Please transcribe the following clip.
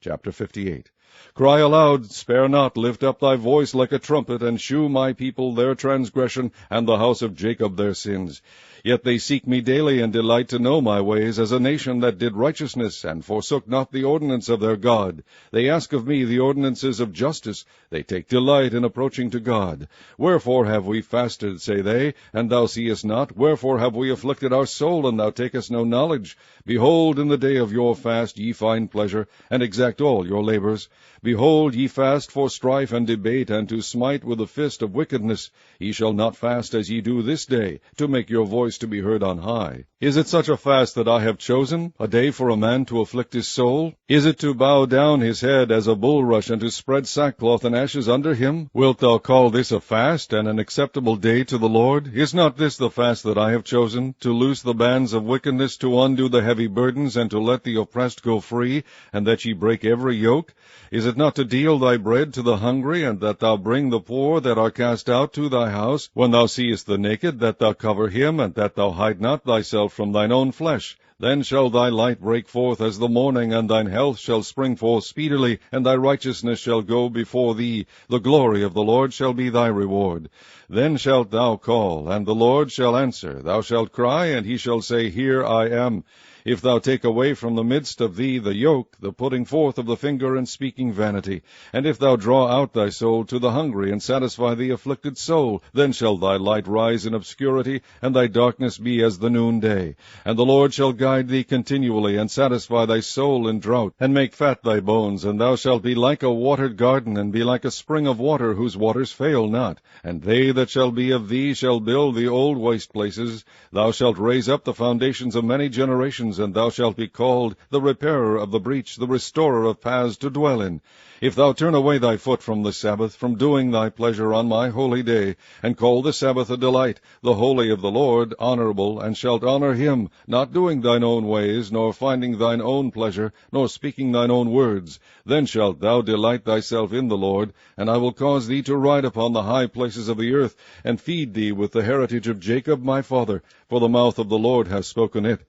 Chapter 58. Cry aloud, spare not, lift up thy voice like a trumpet, and shew my people their transgression, and the house of Jacob their sins. Yet they seek me daily, and delight to know my ways, as a nation that did righteousness, and forsook not the ordinance of their God. They ask of me the ordinances of justice. They take delight in approaching to God. Wherefore have we fasted, say they, and thou seest not? Wherefore have we afflicted our soul, and thou takest no knowledge? Behold, in the day of your fast ye find pleasure, and exact all your labors. Behold, ye fast for strife and debate, and to smite with the fist of wickedness. Ye shall not fast as ye do this day, to make your voice to be heard on high. Is it such a fast that I have chosen, a day for a man to afflict his soul? Is it to bow down his head as a bulrush, and to spread sackcloth and ashes under him? Wilt thou call this a fast, and an acceptable day to the Lord? Is not this the fast that I have chosen, to loose the bands of wickedness, to undo the heavy burdens, and to let the oppressed go free, and that ye break every yoke? Is it not to deal thy bread to the hungry, and that thou bring the poor that are cast out to thy house? When thou seest the naked, that thou cover him, and that thou hide not thyself from thine own flesh? Then shall thy light break forth as the morning, and thine health shall spring forth speedily, and thy righteousness shall go before thee. The glory of the Lord shall be thy reward. Then shalt thou call, and the Lord shall answer. Thou shalt cry, and he shall say, Here I am. If thou take away from the midst of thee the yoke, the putting forth of the finger, and speaking vanity, and if thou draw out thy soul to the hungry, and satisfy the afflicted soul, then shall thy light rise in obscurity, and thy darkness be as the noonday. And the Lord shall guide thee continually, and satisfy thy soul in drought, and make fat thy bones, and thou shalt be like a watered garden, and be like a spring of water, whose waters fail not. And they that shall be of thee shall build the old waste places. Thou shalt raise up the foundations of many generations, and thou shalt be called the repairer of the breach, the restorer of paths to dwell in. If thou turn away thy foot from the Sabbath, from doing thy pleasure on my holy day, and call the Sabbath a delight, the holy of the Lord honorable, and shalt honor him, not doing thine own ways, nor finding thine own pleasure, nor speaking thine own words, then shalt thou delight thyself in the Lord, and I will cause thee to ride upon the high places of the earth, and feed thee with the heritage of Jacob my father, for the mouth of the Lord hath spoken it.